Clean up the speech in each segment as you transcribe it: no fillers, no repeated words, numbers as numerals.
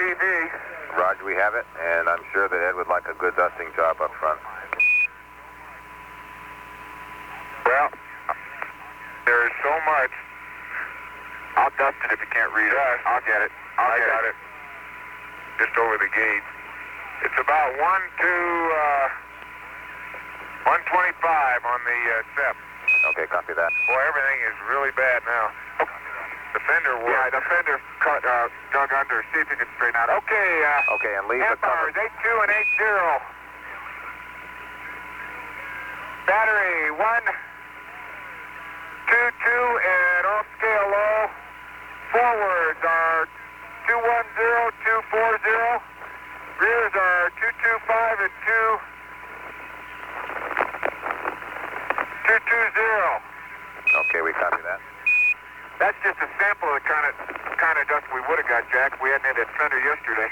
TV. Roger, we have it, and I'm sure that Ed would like a good dusting job up front. Well, there's so much. I'll dust it if you can't read it. I'll get it. I got it. Just over the gate. It's about 125 on the SEP. Okay, copy that. Boy, everything is really bad now. The fender works. Yeah, the fender's cut, dug under. See if you can straighten out. Okay, okay, and leave the cover. Empires 82 and 80. Battery 1, 2, 2, and off scale low. Forwards are 210, 240. Rears are 225 and 220. Okay, we copy that. That's just a sample of the kind of dust we would have got, Jack. We hadn't had that fender yesterday.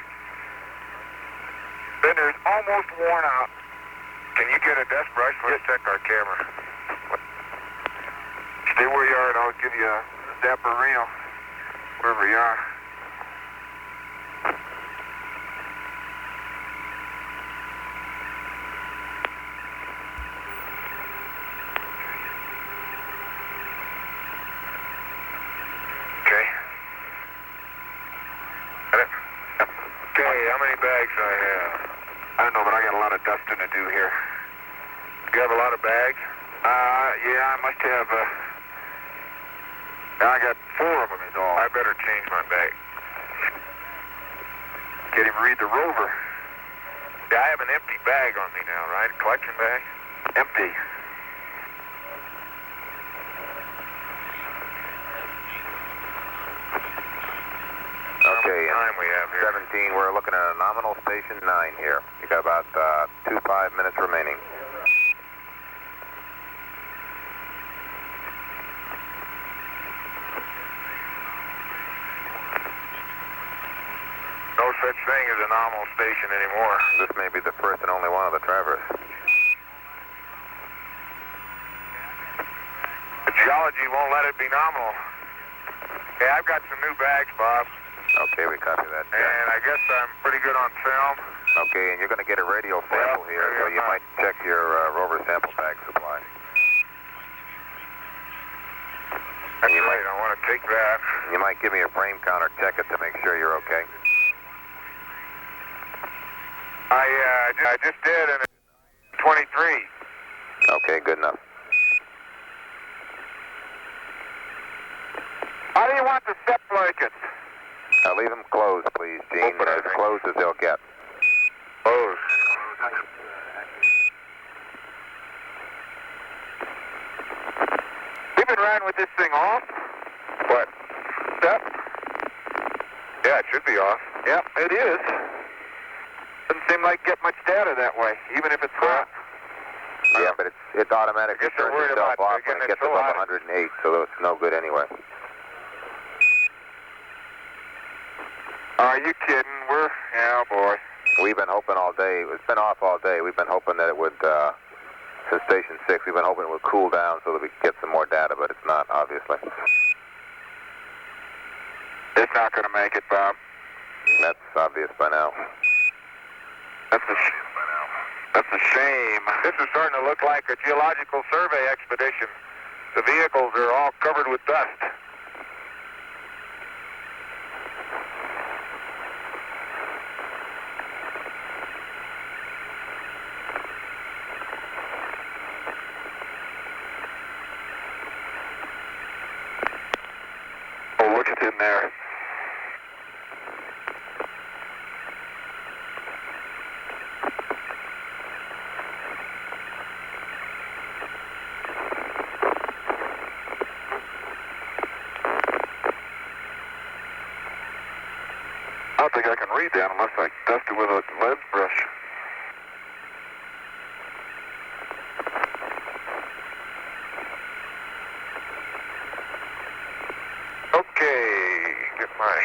Fender's almost worn out. Can you get a dust brush? Let's check our camera. Stay where you are, and I'll give you a dapper reel wherever you are. How many bags I have? I don't know, but I got a lot of dusting to do here. You have a lot of bags? Yeah, I must have, I got 4 of them is all. I better change my bag. Get him read the rover. Yeah, I have an empty bag on me now, right? A collection bag? Empty. Okay, time we have here? 17, we're looking at a nominal station 9 here. You got about 5 minutes remaining. No such thing as a nominal station anymore. This may be the first and only one of the Traverse. The Geology won't let it be nominal. Hey, I've got some new bags, Bob. Okay, we copy that. And I guess I'm pretty good on film. Okay, and you're going to get a radial sample here, so you might check your rover sample bag supply. That's right, I want to take that. You might give me a frame count or check it to make sure you're okay. I just did, and it's 23. Okay, good enough. How do you want the SEP blankets? Leave them closed, please, Gene. As closed as they'll get. Closed. You've been riding with this thing off? What? SEP? Yeah, it should be off. Yep, it is. Doesn't seem like get much data that way, even if it's hot. Yeah, but it's automatic. I guess they're worried about off when it gets so above hot. 108, so it's no good anyway. Are you kidding? Yeah, boy. We've been hoping all day. It's been off all day. We've been hoping that it would, since Station 6, we've been hoping it would cool down so that we could get some more data, but it's not, obviously. It's not going to make it, Bob. That's obvious by now. That's a shame. This is starting to look like a geological survey expedition. The vehicles are all covered with dust. Oh, look at it in there. I don't think I can read that unless I dust it with a lead brush. Okay, get my...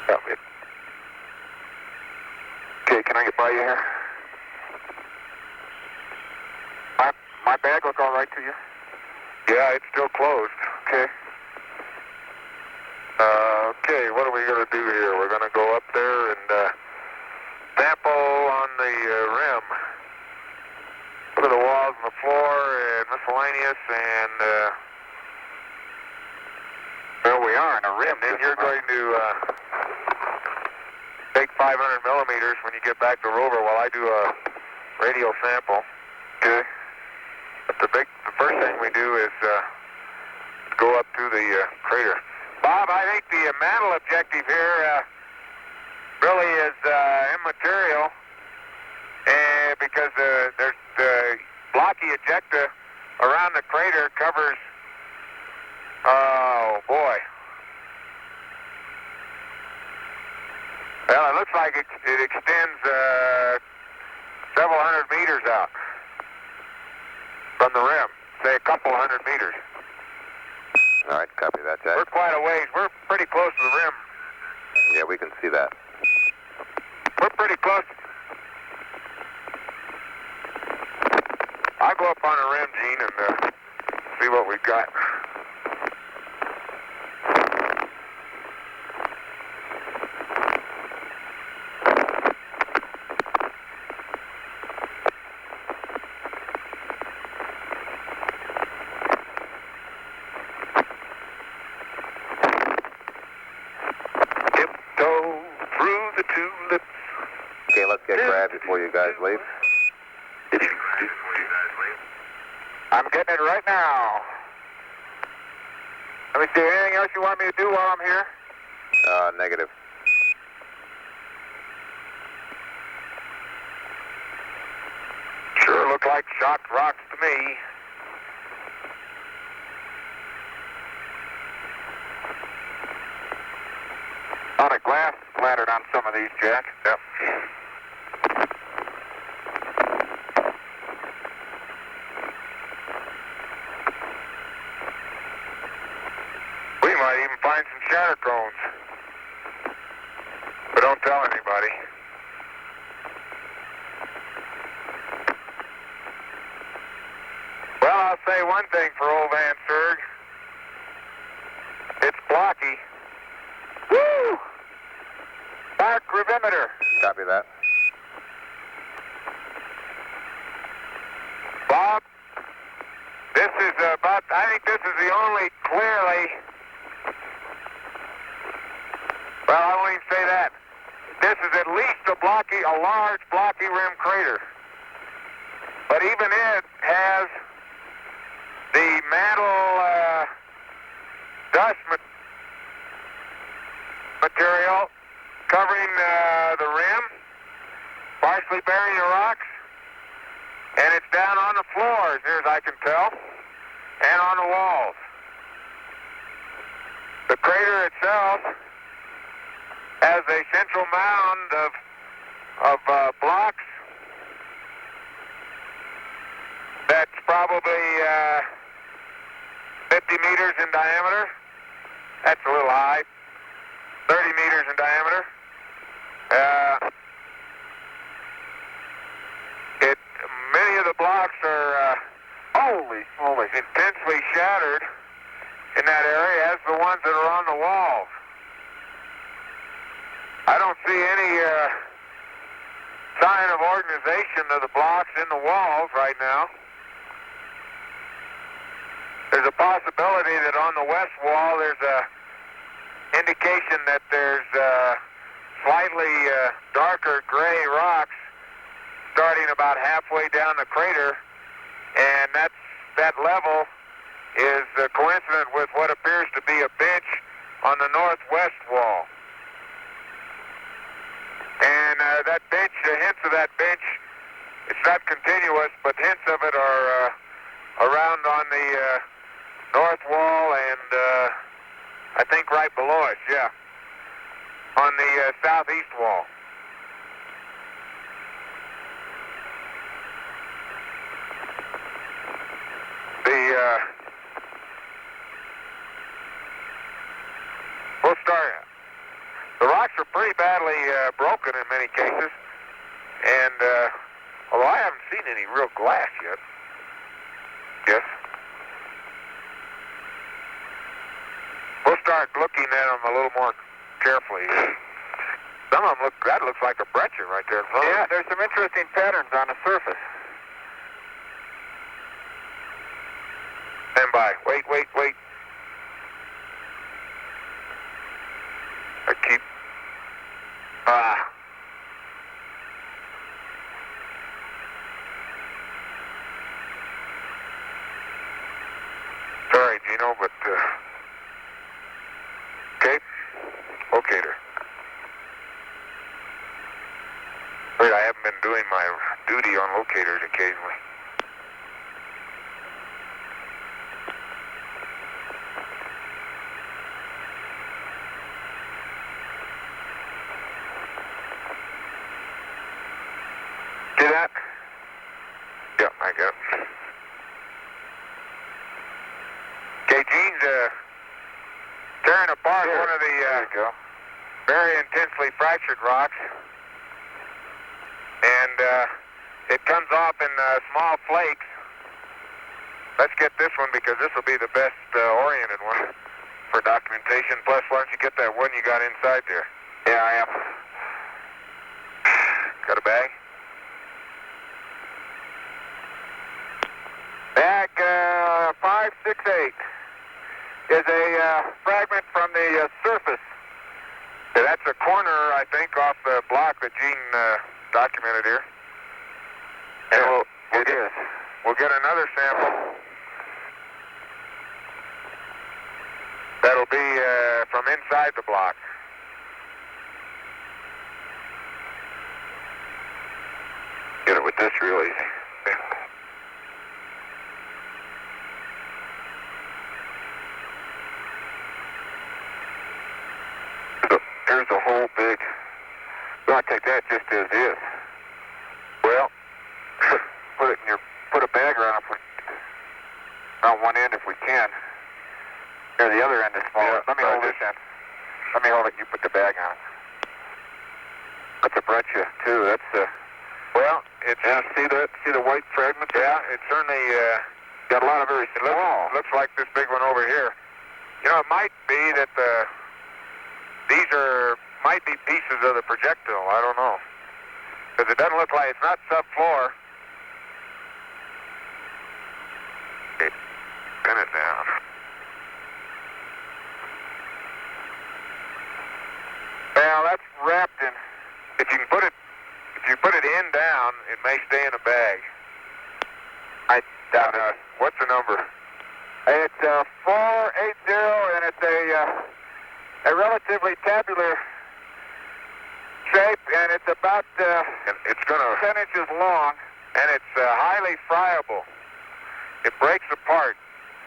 Okay, can I get by you here? My bag look all right to you? Yeah, it's still closed. Okay. Okay, what are we going to do here? We're going to go up there and sample on the rim. Look at the walls and the floor and miscellaneous, and there we are in a rim. Then you're going to take 500 millimeters when you get back to rover while I do a radial sample. Okay. But the first thing we do is go up to the crater. Bob, I think the mantle objective here really is immaterial because there's the blocky ejecta around the crater covers, oh boy. Well, it looks like it extends several hundred meters out from the rim, say a couple hundred meters. All right, copy that, Jack. We're quite a ways. We're pretty close to the rim. Yeah, we can see that. We're pretty close. I'll go up on the rim, Gene, and see what we've got. Tiptoe through the tulips. Okay, let's get Brad before you guys leave. I'm getting it right now. Let me see, anything else you want me to do while I'm here? Negative. Sure look like shocked rocks to me. A lot of glass splattered on some of these, Jack. Yep. We might even find some shatter cones. But don't tell anybody. Well, I'll say one thing for old Van Serg. It's blocky. Woo! Dark gravimeter. Copy that. Bob, this is about, I think this is the only clearly, well, I won't even say that. This is at least a large blocky rim crater. But even it has the mantle dust material covering the rim, partially burying the rocks, and it's down on the floor, as near as I can tell, and on the walls. The crater itself has a central mound of blocks that's probably 50 meters in diameter. That's a little high. 30 meters in diameter. Many of the blocks are holy intensely shattered in that area as the ones that are on the walls. I don't see any sign of organization of the blocks in the walls right now. There's a possibility that on the west wall there's a indication that there's slightly darker gray rocks starting about halfway down the crater, and that level is coincident with what appears to be a bench on the northwest wall. And that bench, hints of that bench, it's not continuous, but hints of it are around on the north wall and I think right below us, yeah, on the southeast wall. We'll start. The rocks are pretty badly broken in many cases, and although I haven't seen any real glass yet. Yes. start looking at them a little more carefully. Some of them that looks like a breccia right there in front. Yeah, there's some interesting patterns on the surface. Stand by. Wait. I keep... Sorry, Gino, but... Okay. Locator. Wait, I haven't been doing my duty on locators occasionally. See that? Yep, I got it. Okay, Gene's tearing apart one of the very intensely fractured rocks. And it comes off in small flakes. Let's get this one because this will be the best oriented one for documentation. Plus, why don't you get that one you got inside there? Yeah, I am. Got a bag? Bag 568 is a fragment from the surface. Yeah, that's a corner, I think, off the block that Gene documented here. And we'll get another sample. That'll be from inside the block. Get it with this real easy. Here's a whole big... We're going to take that just as is. Well, put a bag around it on one end if we can. Here, the other end is smaller. Let me hold this end. Let me hold it. You put the bag on it. That's a breccia too. That's well, it's see the white fragment there? Yeah, it certainly got a lot of very looks like this big one over here. You know, it might be that might be pieces of the projectile. I don't know. Because it doesn't look like it's not subfloor. Okay, pin it down. Well, that's wrapped in. If you put it in down, it may stay in a bag. I doubt it. What's the number? It's 480, and it's a relatively tabular shape, and it's about it's gonna 10 inches long, and it's highly friable. It breaks apart.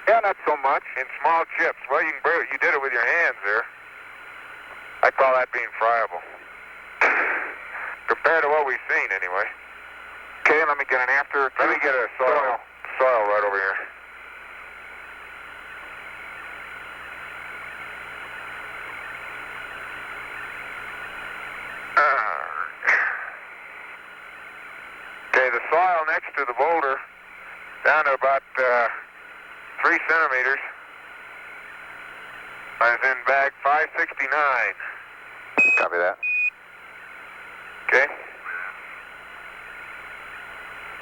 Yeah, not so much. In small chips. Well, you did it with your hands there. I call that being friable. Compared to what we've seen, anyway. Okay, let me get an after. Let me get a soil right over here. Okay, the soil next to the boulder, down to about 3 centimeters, is in bag 569. Copy that. Okay.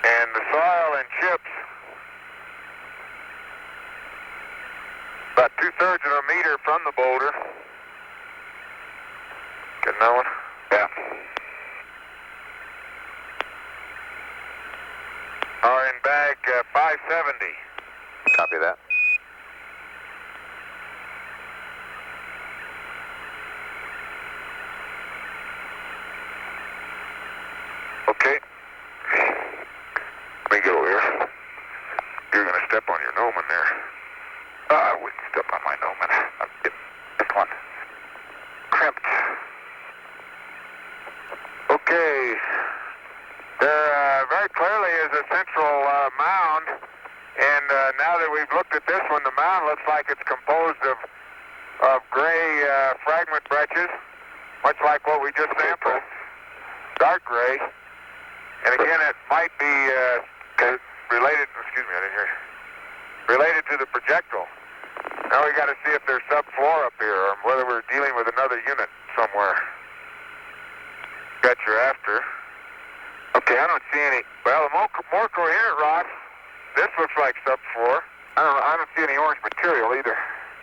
And the soil and chips, about 2/3 of a meter from the boulder. Getting that one? Yeah. Are in bag 570. Copy that. Okay. Let me get over here. You're going to step on your gnomon there. I wouldn't step on my gnomon. I'll get this one crimped. Okay. There very clearly is a central mound, and now that we've looked at this one, the mound looks like it's composed of gray fragment breccias, much like what we just sampled. Dark gray. And again, it might be related, excuse me, I didn't hear you, related to the projectile. Now we got to see if there's subfloor up here, or whether we're dealing with another unit somewhere. Got your after. Okay, I don't see any. Well, the more coherent rocks, this looks like subfloor. I don't see any orange material either.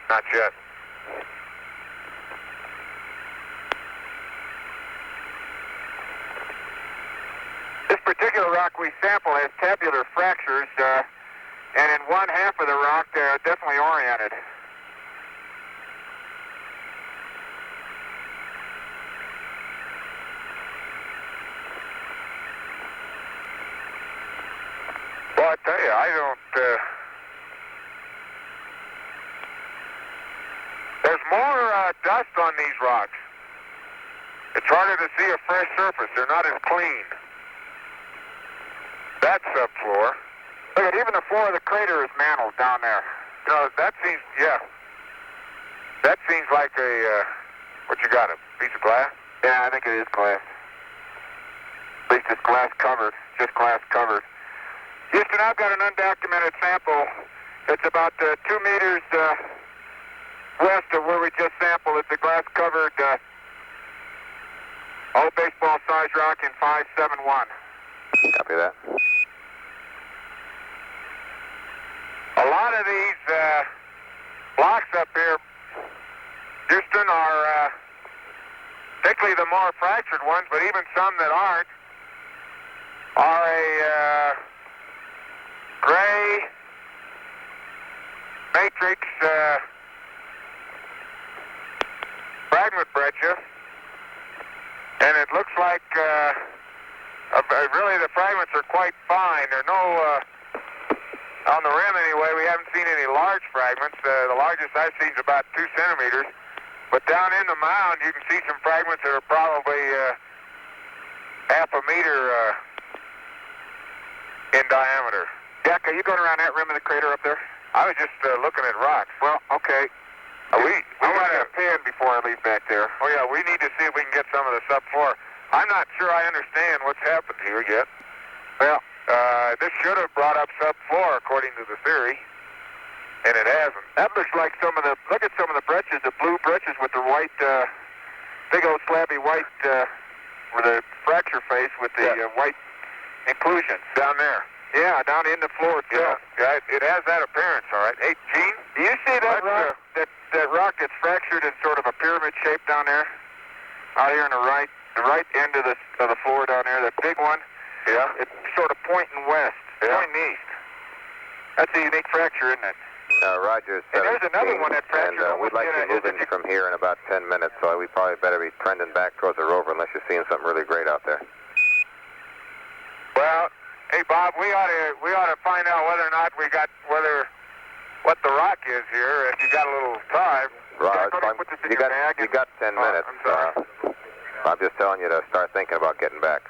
Not yet. This particular rock we sample has tabular fractures, and in one half of the rock, they're definitely oriented. Well, I tell you, I don't... There's more dust on these rocks. It's harder to see a fresh surface. They're not as clean. That's subfloor. Look at, even the floor of the crater is mantled down there. You know, that seems, yeah. That seems like a, what you got, a piece of glass? Yeah, I think it is glass. At least it's glass covered, just glass covered. Houston, I've got an undocumented sample. It's about 2 meters west of where we just sampled. It's a glass covered, old baseball size rock in 571. Copy that. A lot of these blocks up here, Houston, are particularly the more fractured ones, but even some that aren't, are a gray matrix fragment breccia, and it looks like really the fragments are quite fine. There are no on the rim anyway, we haven't seen any large fragments. The largest I've seen is about 2 centimeters. But down in the mound, you can see some fragments that are probably half a meter in diameter. Jack, are you going around that rim of the crater up there? I was just looking at rocks. Well, okay. We want a pen before I leave back there. Oh, yeah, we need to see if we can get some of the subfloor. I'm not sure I understand what's happened here yet. Well, this should have brought up subfloor according to the theory, and it hasn't. That looks like some of the, look at some of the breccias, the blue breccias with the white, big old slabby white, with a fracture face with the white inclusions down there. Yeah, down in the floor too. Yeah, it has that appearance, all right. Hey, Gene, do you see that rock, that rock that's fractured in sort of a pyramid shape down there? Out here on the right end of the floor down there, that big one. Yeah. It's sort of pointing west, pointing east. That's a unique fracture, isn't it? Roger. And there's another one that fractured. And we'd like to move in from here in about 10 minutes, so we probably better be trending back towards the rover unless you're seeing something really great out there. Well, hey Bob, we ought to find out whether or not we got what the rock is here. If you got a little time. Right. You got 10 minutes. I'm sorry. I'm just telling you to start thinking about getting back.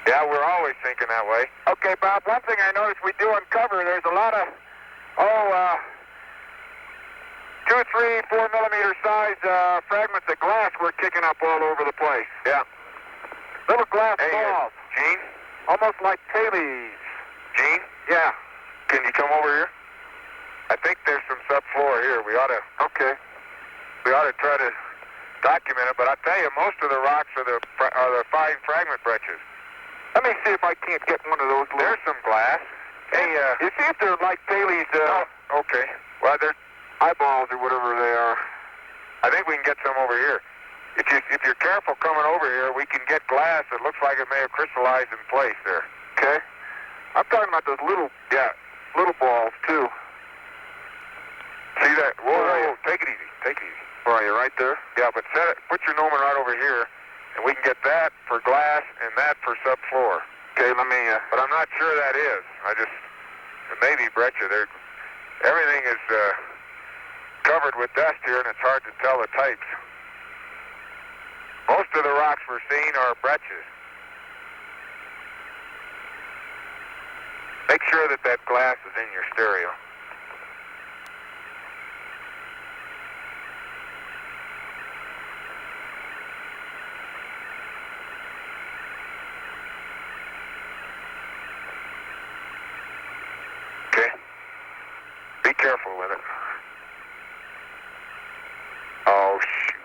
Yeah, we're always thinking that way. Okay, Bob, one thing I noticed we do uncover, there's a lot of, 2, 3, 4 millimeter size fragments of glass we're kicking up all over the place. Yeah. Little glass balls. Gene? Almost like tailies. Gene? Yeah. Can you come over here? I think there's some subfloor here. We ought to try to document it, but I tell you, most of the rocks are the fine fragment breccias. Let me see if I can't get one of those. There's some glass. Hey, you see if they're like tailies, okay. Well, they're eyeballs or whatever they are. I think we can get some over here. If you're careful coming over here, we can get glass that looks like it may have crystallized in place there. Okay? I'm talking about those little balls, too. See that? Whoa, take it easy. Take it easy. Where are you, right there? Yeah, but put your gnomon right over here, and we can get that for glass and that for subfloor. Okay, let me, but I'm not sure that is. It may be breccia. Everything is covered with dust here, and it's hard to tell the types. Most of the rocks we're seeing are breccias. Make sure that glass is in your stereo. careful with it. Oh, shoot.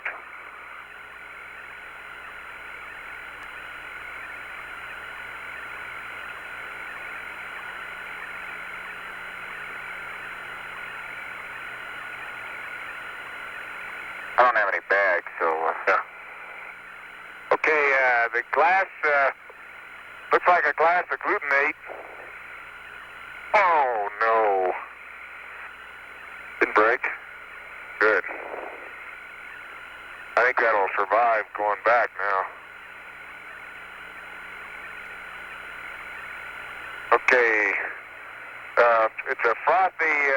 I don't have any bags, so, yeah. Okay, the glass, looks like a glass of glutamate. Oh, no. Didn't break. Good. I think that'll survive going back now. Okay. It's a frothy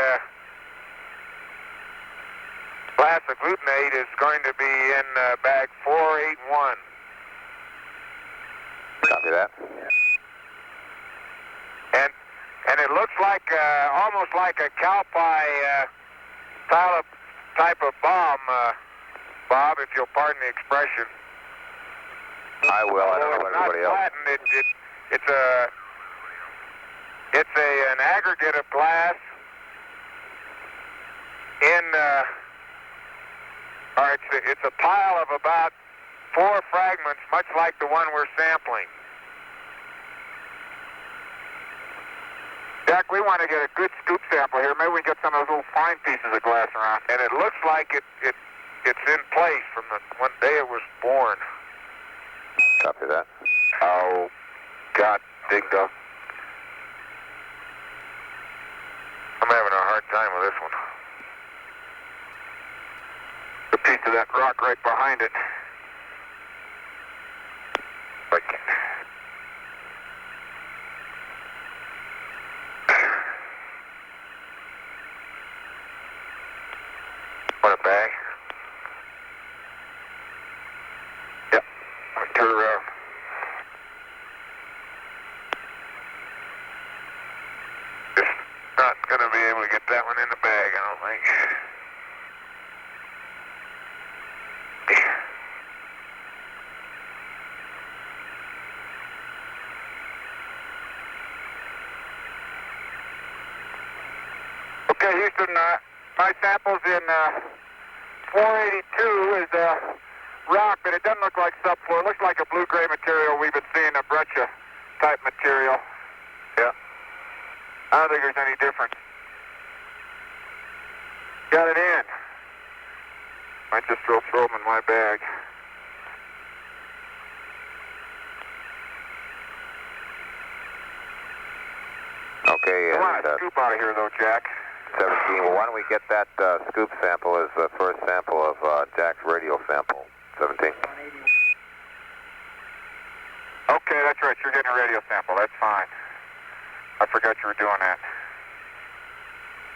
glass of glutamate is going to be in bag 481. Copy that. And it looks like almost like a cowpie type of bomb, Bob, if you'll pardon the expression. I will. I don't know about everybody else. It's an aggregate of glass in or it's a pile of about 4 fragments, much like the one we're sampling. Jack, we want to get a good scoop sample here. Maybe we can get some of those little fine pieces of glass around. And it looks like it's in place from the one day it was born. Copy that. Oh, God, digged up. I'm having a hard time with this one. A piece of that rock right behind it. Like, what a bag. Yep. Let me turn around. Just not going to be able to get that one in the bag, I don't think. Okay, Houston, my samples in 482 is rock, but it doesn't look like subfloor. It looks like a blue-gray material we've been seeing, a breccia-type material. Yeah. I don't think there's any difference. Got it in. Might just throw them in my bag. Okay, I want a scoop out of here, though, Jack. 17. Well, why don't we get that scoop sample as the first sample of Jack's radio sample? 17. Okay, that's right. You're getting a radio sample. That's fine. I forgot you were doing that.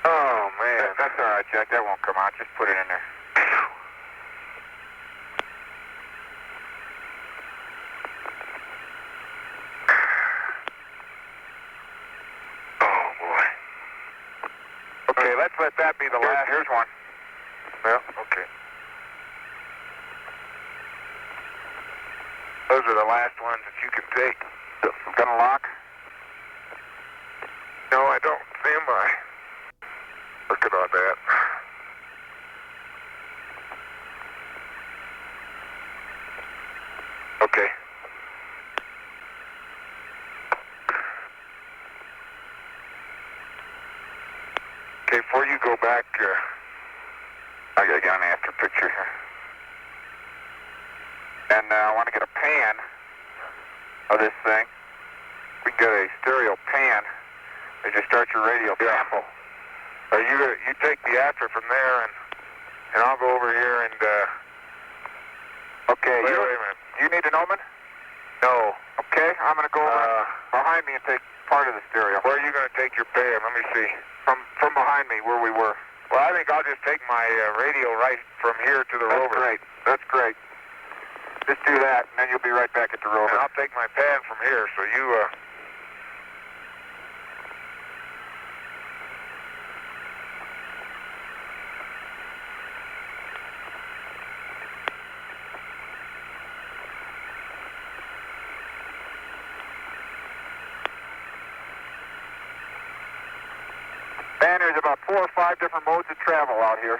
Oh, man. That's all right, Jack. That won't come out. Just put it in there. Oh, boy. Okay, let's let that be the last. Here's one. Yeah, okay. Those are the last ones that you can take. Gonna lock? No, I don't see them. Looking on that. Okay. Okay, before you go back, I gotta get an after picture here. And I want to get a pan of this thing. We can get a stereo pan as you start your radio sample. You take the after from there, and I'll go over here and. Okay. Wait a minute. You need an omen? No. Okay, I'm gonna go over behind me and take part of the stereo. Where are you gonna take your pan? Let me see. From behind me, where we were. Well, I think I'll just take my radio right from here to the rover. That's great. That's great. Just do that, and then you'll be right back at the rover. And I'll take my pan from here, so you, understand there's about 4 or 5 different modes of travel out here.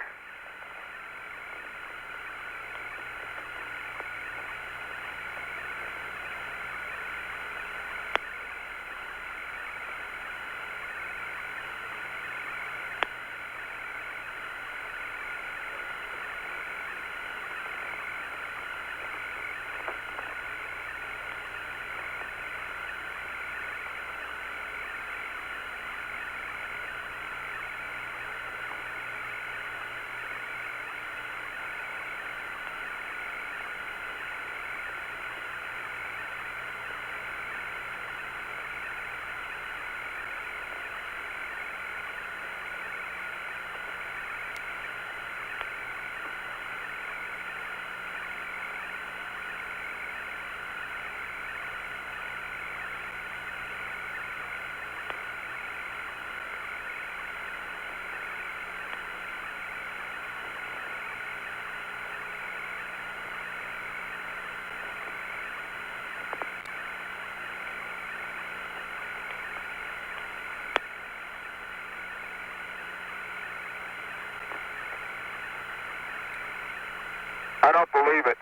I don't believe it,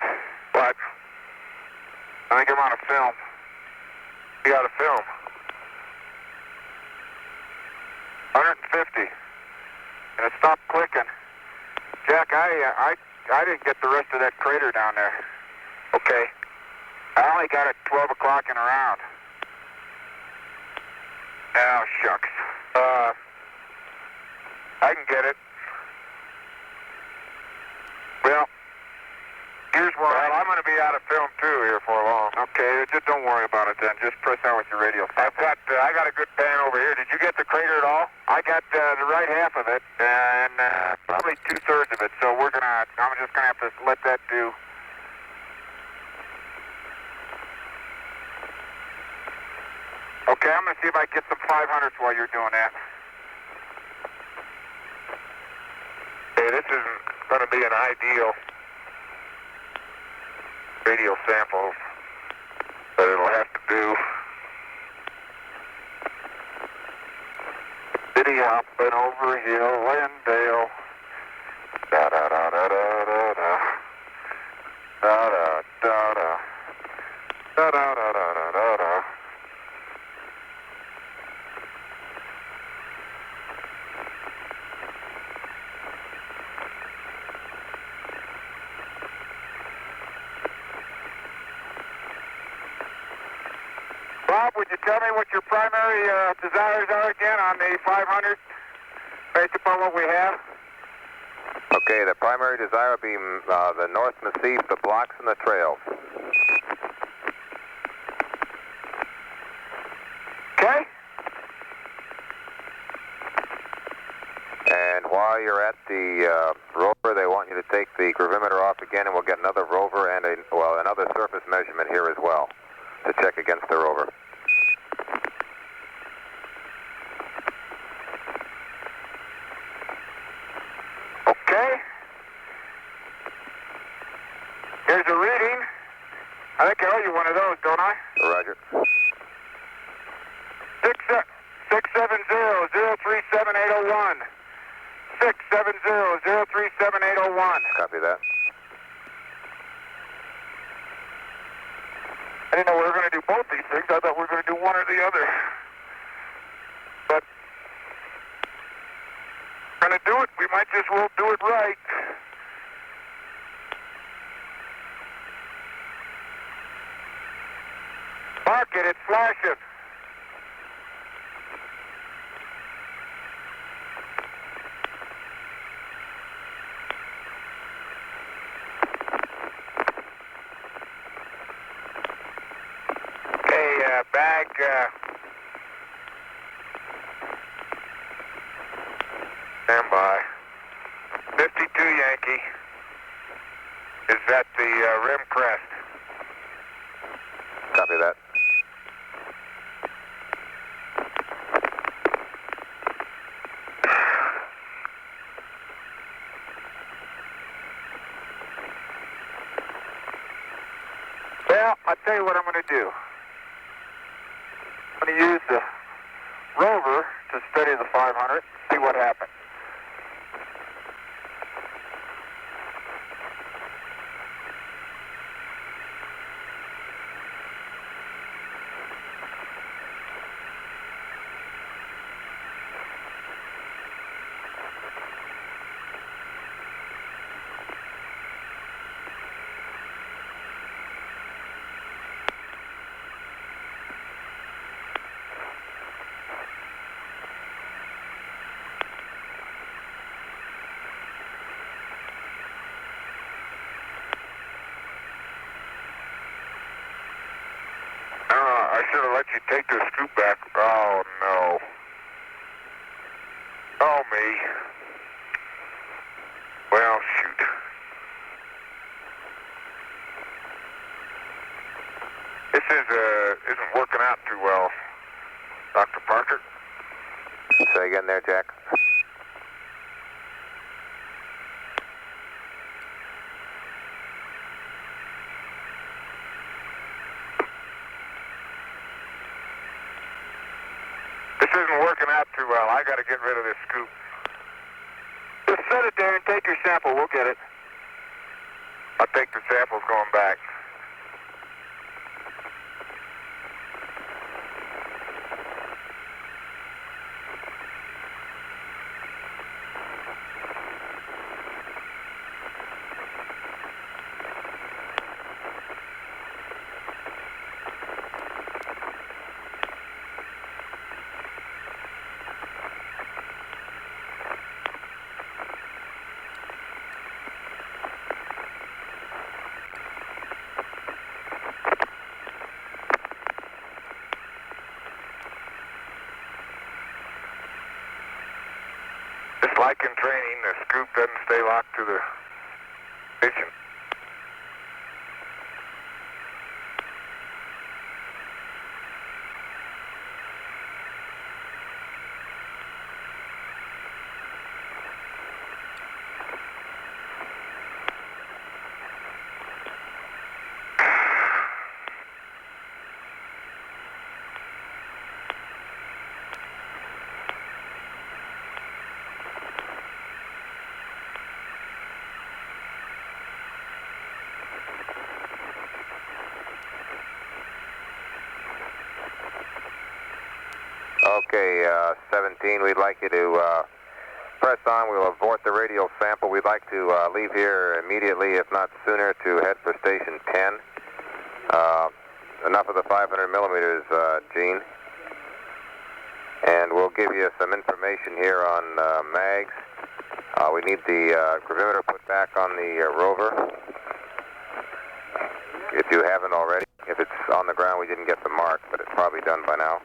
but I think I'm on a film. We got a film. 150, and it stopped clicking. Jack, I didn't get the rest of that crater down there. Okay. I only got it 12 o'clock and around. Oh, shucks. I can get it. Well, here's where I'm going to be out of film too here for long. Okay, just don't worry about it then. Just press on with your radio. I got a good pan over here. Did you get the crater at all? I got the right half of it and probably 2/3 of it. So I'm just gonna have to let that do. Okay, I'm gonna see if I can get some 500s while you're doing that. Hey, this isn't gonna be an ideal radio sample, but it'll have to do. City hopping over hill and dale. Da da da da da da da. Da da da da. Da da da da da da da. Bob, would you tell me what your primary desires are again on the 500, based upon what we have? Okay, the primary desire would be the North Massif, the blocks, and the trails. Okay. And while you're at the rover, they want you to take the gravimeter off again, and we'll get another rover and another surface measurement here as well to check against the rover. Okay. Here's a reading. I think I owe you one of those, don't I? Roger. 670-037-801. 670-037-801. Copy that. I didn't know we were going to do both these things. I thought we were going to do one or the other. But we're going to do it. We might just well do it right. Mark it. It's flashing. Bag, stand by. 52 Yankee is at the rim crest. Copy that. Well, I'll tell you what I'm going to do. I'm going to use the rover to study the 500, see See what happened. I should have let you take the scoop back. Oh, no. Oh, me. Well, shoot. This isn't working out too well, Dr. Parker. Say again there, Jack. This isn't working out too well. I got to get rid of this scoop. Just set it there and take your sample. We'll get it. I'll take the samples going back. Like in training, the scoop doesn't stay locked to the station. Okay, 17, we'd like you to press on. We'll abort the radial sample. We'd like to leave here immediately, if not sooner, to head for station 10. Enough of the 500 millimeters, Gene. And we'll give you some information here on mags. We need the gravimeter put back on the rover, if you haven't already. If it's on the ground, we didn't get the mark, but it's probably done by now.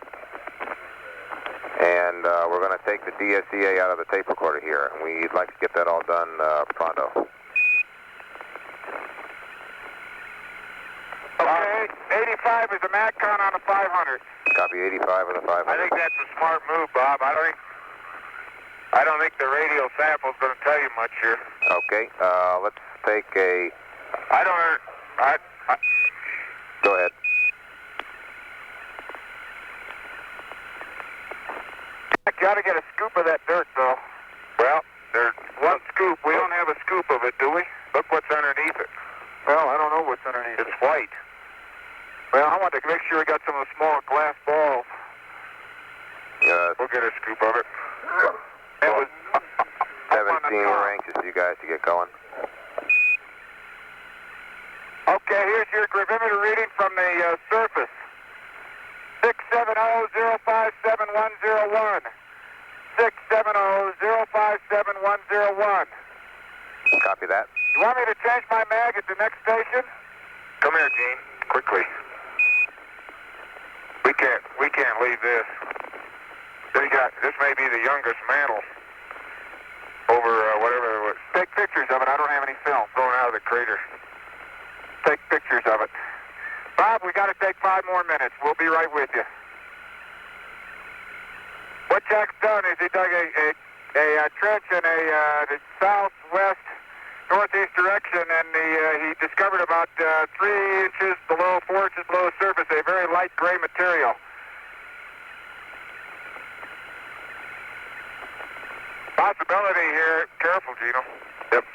And we're going to take the DSEA out of the tape recorder here. And we'd like to get that all done pronto. Okay, 85 is the mag count on the 500. Copy 85 on the 500. I think that's a smart move, Bob. I don't think the radial sample's going to tell you much here. Okay, let's take a... Go ahead. You got to get a scoop of that dirt, though. Well, there's one scoop. We don't have a scoop of it, do we? Look what's underneath it. Well, I don't know what's underneath it. It's white. Well, I want to make sure we got some of the small glass balls. Yes. We'll get a scoop of it. It was 17, we're anxious for you guys to get going. Okay, here's your gravimeter reading from the surface. 670-057-101. 670-057-101. Copy that. You want me to change my mag at the next station? Come here, Gene. Quickly. We can't leave this. This may be the youngest mantle over whatever it was. Take pictures of it. I don't have any film going out of the crater. Take pictures of it. Bob, we got to take 5 more minutes. We'll be right with you. What Jack's done is he dug a trench in the southwest, northeast direction, and he discovered about 3 inches below, 4 inches below the surface, a very light gray material. Possibility here. Careful, Gino. Yep.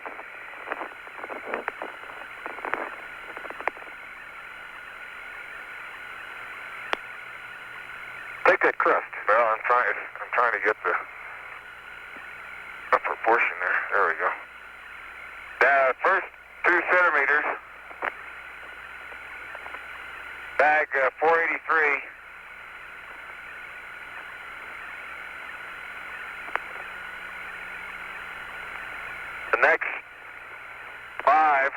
Take that crust. Well, I'm trying to get the upper portion there. There we go. First 2 centimeters. Bag 483. The next 5.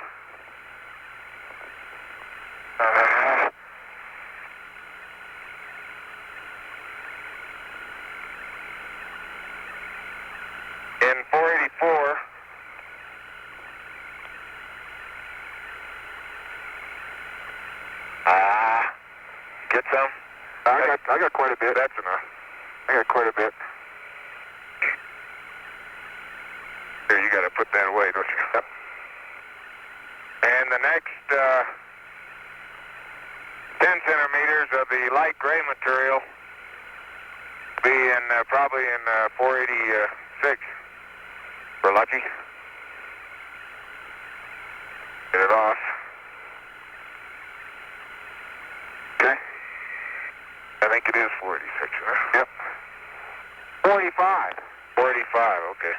In 484. Get some? I got quite a bit. That's enough. I got quite a bit. Here, you got to put that away, don't you? Yep. And the next 10 centimeters of the light gray material be in probably in 486. We're lucky. Get it off. Okay. I think it is 486, huh? Yep. 45. 45, okay.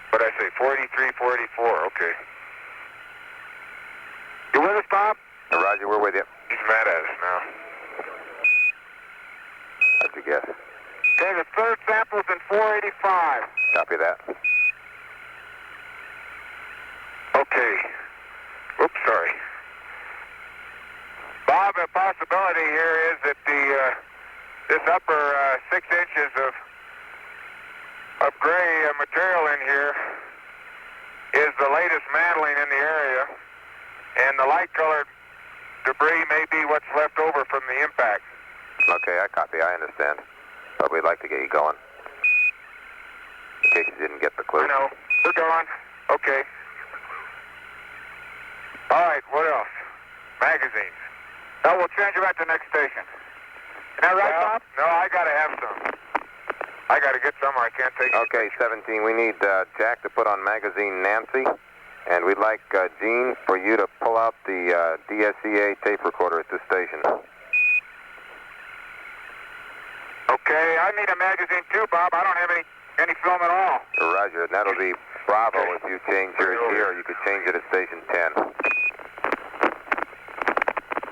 What'd I say? 43, 44, okay. You with us, Bob? Roger, we're with you. He's mad at us now. How'd you guess? Okay, the third sample's in 485. Copy that. Okay. Oops, sorry. Bob, a possibility here is that this upper 6 inches of gray material in here is the latest mantling in the area, and the light-colored debris may be what's left over from the impact. Okay, I copy. I understand. But we'd like to get you going. In case you didn't get the clue. I know. We're going. Okay. All right, what else? Magazines. No, we'll change them at the next station. Is that right, Bob? No, I got to have some. I got to get some or I can't take it. Okay, 17. We need Jack to put on magazine Nancy. And we'd like, Gene, for you to pull out the DSCA tape recorder at this station. Okay, I need a magazine too, Bob. I don't have any film at all. Roger, and that'll be Bravo if you change yours here, or you could change it at station 10.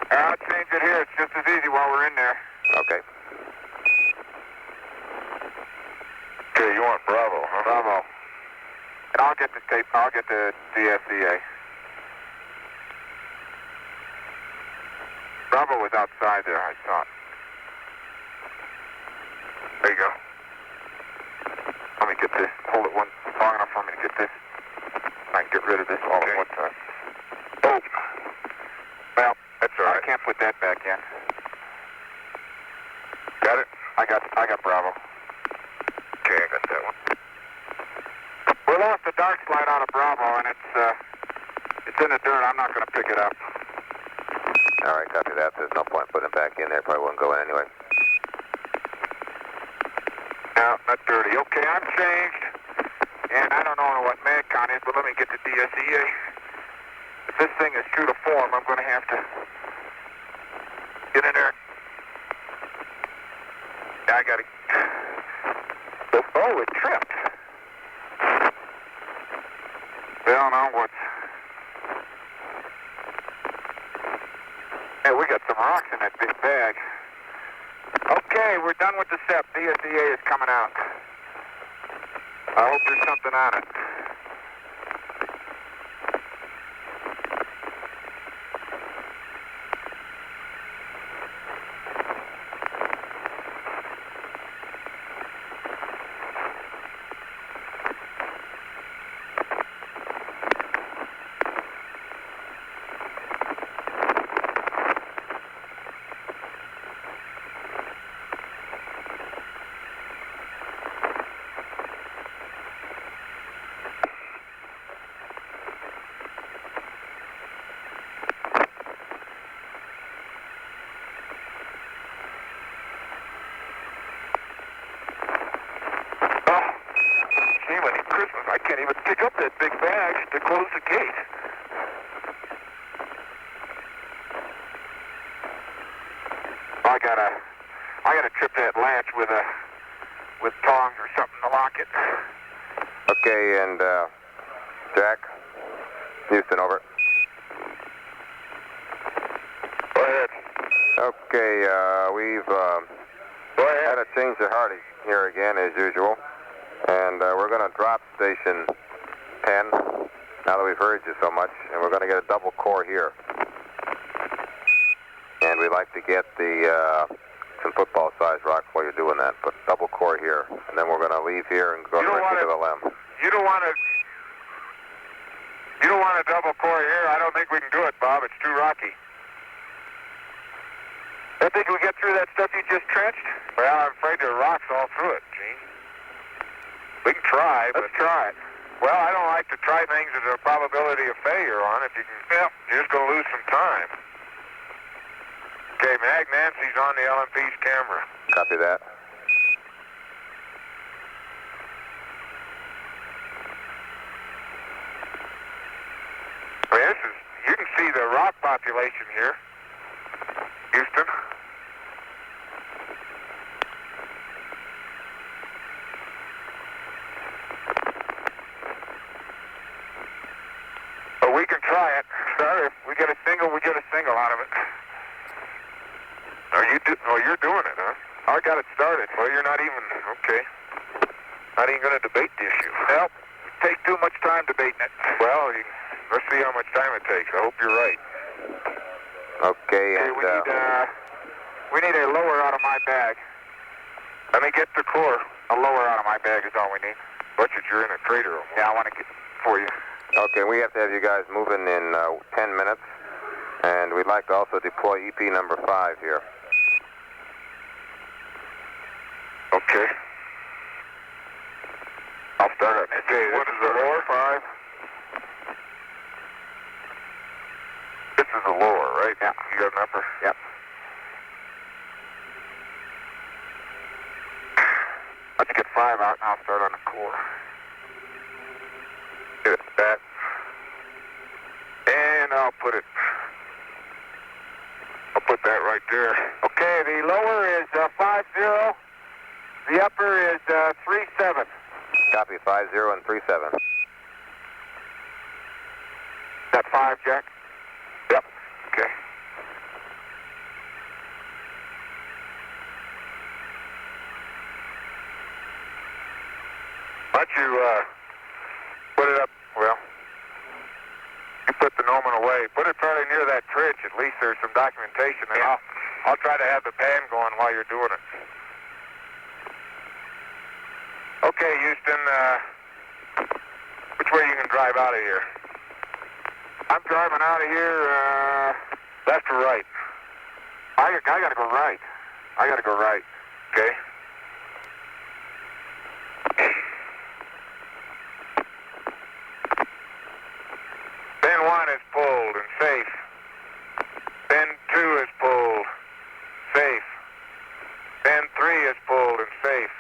I'll change it here. It's just as easy while we're in there. Okay. Okay, you want Bravo, huh? Bravo. And I'll get the tape. I'll get the DSCA. Bravo was outside there, I thought. There you go. Let me get this. Hold it long enough for me to get this. I can get rid of this all at one time. Oh. Well, that's all right. I can't put that back in. Got it? I got Bravo. Okay, I got that one. We lost the dark slide out of Bravo, and it's in the dirt. I'm not going to pick it up. All right, copy that. There's no point putting it back in there. Probably wouldn't go in anyway. No, not dirty. Okay, I'm changed. And I don't know what MadCon is, but let me get the DSEA. If this thing is true to form, I'm going to have to get in there. Yeah, I got to... Oh, it tripped. Well, now what's... Hey, we got some rocks in that big bag. Okay, we're done with the SEP. DSEA is coming out. I hope there's something on it. can't even pick up that big bag to close the gate. I gotta trip that latch with tongs or something to lock it. Okay, and Jack, Houston, over. Go ahead. Okay, we've Go ahead. had a change of heart here again, as usual. And we're going to drop station 10, now that we've heard you so much, and we're going to get a double core here. And we'd like to get some football-sized rocks while you're doing that, but double core here. And then we're going to leave here and go directly to the LEM. You don't want a double core here? I don't think we can do it, Bob. It's too rocky. I think we get through that stuff you just trenched? Well, I'm afraid there are rocks all through it, Gene. We can try, but... Let's try it. Well, I don't like to try things that there's a probability of failure on. If you can... Well, you're just going to lose some time. Okay, Mag Nancy's on the LMP's camera. Copy that. I mean, you can see the rock population here, Houston. But we can try it. Sir, if we get a single, we get a single out of it. You're doing it, huh? I got it started. Well, you're not even, okay. Not even going to debate the issue. Well, it takes too much time debating it. Well, let's see how much time it takes. I hope you're right. Okay, and... we need a lower out of my bag. Let me get the core. A lower out of my bag is all we need. Butcher, you're in a crater almost. Yeah, I want to get for you. Okay, we have to have you guys moving in 10 minutes. And we'd like to also deploy EP number 5 here. Okay. I'll start up. Okay, what is the lower? 5. This is a lower, right? Yeah. You got an upper? Yep. Let's get 5 out and I'll start on the core. Get that. And I'll put that right there. Okay, the lower is 5-0. The upper is 3-7. Copy, 5-0 and 3-7. That 5, Jack? Yep. Okay. Why don't you put it up, well, you put the Norman away. Put it fairly near that trench. At least there's some documentation. And yeah. I'll try to have the pan going while you're doing it. Okay, Houston, which way you can drive out of here? I'm driving out of here, left or right? I gotta go right. I gotta go right. Okay. Pin 1 is pulled and safe. Pin 2 is pulled. Safe. Pin 3 is pulled and safe.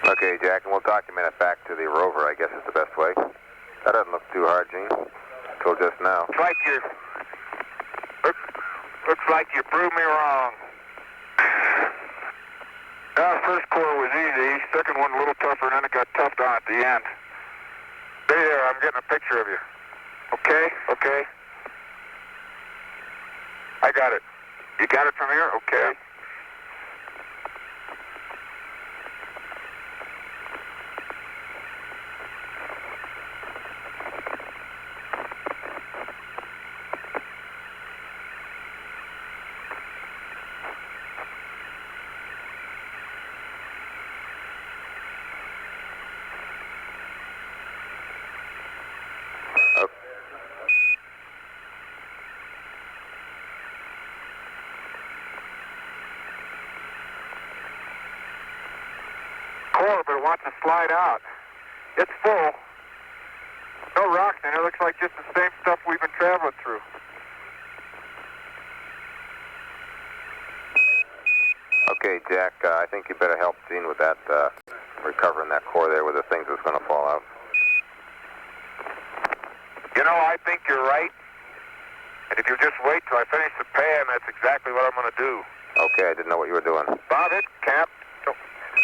Okay, Jack, and we'll document it back to the rover, I guess is the best way. That doesn't look too hard, Gene, until just now. Looks like you proved me wrong. First core was easy. Second one a little tougher, and then it got toughed on at the end. Stay there. I'm getting a picture of you. Okay? Okay. I got it. You got it from here? Okay. Yeah. But it wants to slide out. It's full. No rocks in it. It looks like just the same stuff we've been traveling through. Okay, Jack, I think you better help Gene with that, recovering that core there with the things that's going to fall out. You know, I think you're right. And if you just wait till I finish the pan, that's exactly what I'm going to do. Okay, I didn't know what you were doing. Bob it, Cap. Oh,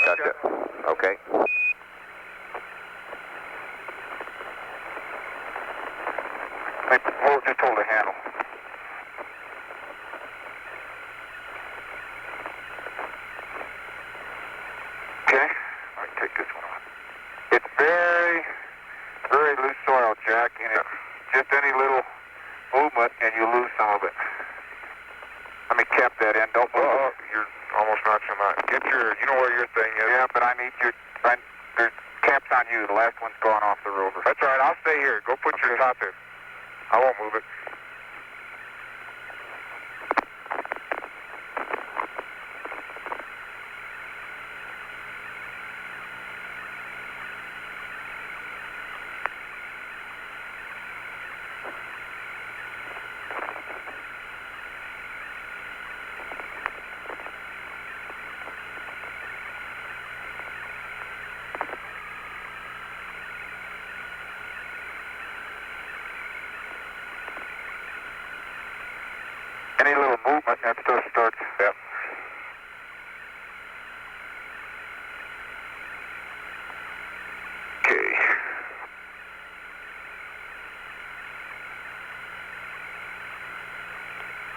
Gotcha. Okay. Just hold the handle. Okay, let me take this one off. It's very, very loose soil, Jack, and it's just any little movement and you lose some of it. Let me cap that in. Don't move it. You're almost not so much. Get your, you know where your thing is. Yeah, but I need your, there's caps on you. The last one's gone off the rover. That's all right. I'll stay here. Go put your top in. I won't move it. Any little movement, that stuff starts. Yep. Okay.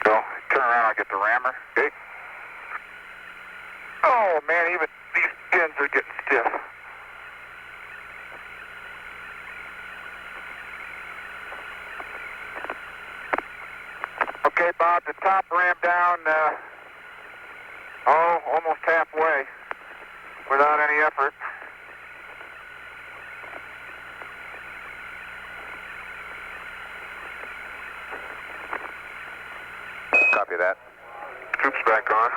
Go. Turn around, I'll get the rammer. Okay. Oh, man, even these pins are getting stiff. Okay, Bob, the top ram down, almost halfway without any effort. Copy that. Tubes back on.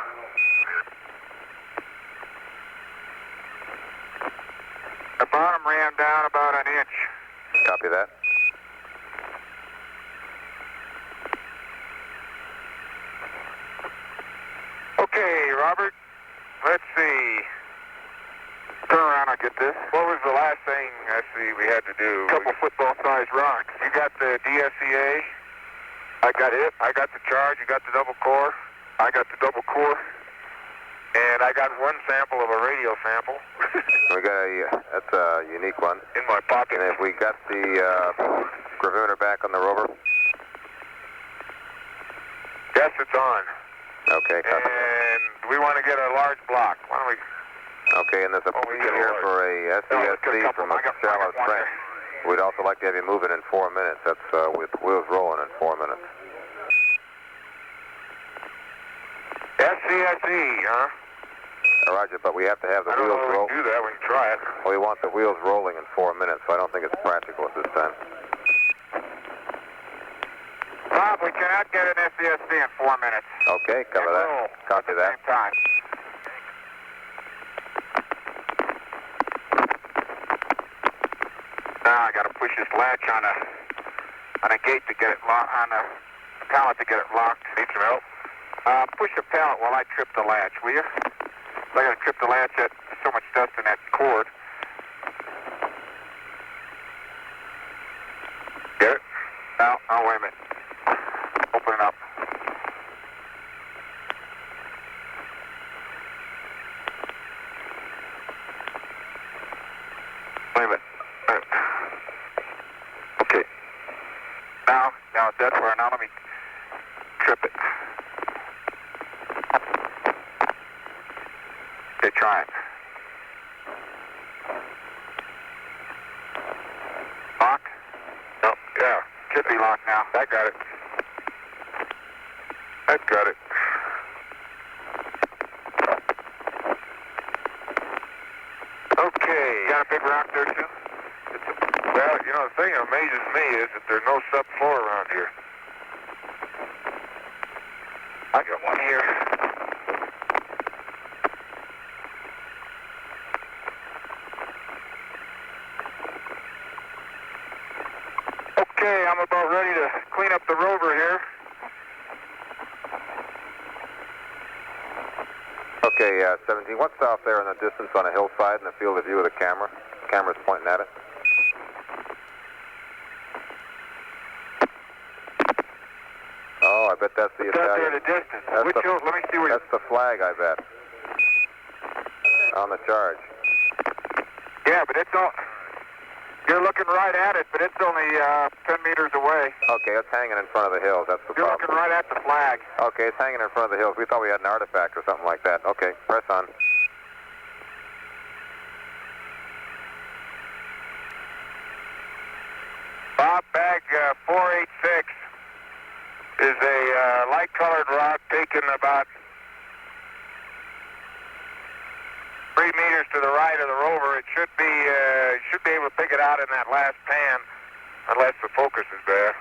The bottom ran down about an inch. Copy that. Okay, Robert, let's see. Turn around, I'll get this. What was the last thing, we had to do? A couple football-sized rocks. You got the DSEA? I got it. I got the charge. You got the double core. I got the double core. And I got one sample of a radio sample. We got that's a unique one. In my pocket. And if we got the gravimeter back on the rover? Yes, it's on. Okay, copy. And we want to get a large block. Why don't we... Okay, and there's a plea here for a SESC from a shallow trench. We'd also like to have you move it in 4 minutes. That's with wheels rolling in 4 minutes. SCSE, huh? Roger, but we have to have the wheels roll. roll. We can do that. We can try it. We want the wheels rolling in 4 minutes, so I don't think it's practical at this time. Bob, we cannot get an SCSC in 4 minutes. Okay, cover that. Copy that. Same time. Now I got to push this latch on a gate to get it locked, on a pallet to get it locked. Need some help? Push the pallet while I trip the latch, will you? I got to trip the latch. There's so much dust in that cord. Get it? No, wait a minute. Open it up. Wait a minute. Okay. Now that's where. Now let me trip it. Okay, try it. Lock? No, yeah. Should be locked now. I got it. I've got it. Okay. Got a big rock there, too? Well, you know, the thing that amazes me is that there's no subfloor around here. I got one here. Okay, I'm about ready to clean up the rover here. Okay, 17, what's off there in the distance on a hillside in the field of view of the camera? Camera's pointing at it. Oh, I bet that's the That's Italian. there in the distance. That's Which hill? Let me see where That's the flag, I bet. On the charge. Yeah, but it's all... You're looking right at it, but it's only 10 meters away. Okay, it's hanging in front of the hills. That's the You're problem. looking right at the flag. Okay, it's hanging in front of the hills. We thought we had an artifact or something like that. Okay, press on. Bob, bag 486 is a light-colored rock taken about 3 meters to the right of the rover. It should be able to pick it out in that last pan, unless the focus is there.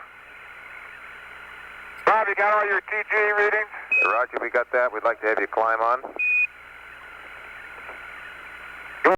Bob, you got all your TG readings? Roger, we got that. We'd like to have you climb on.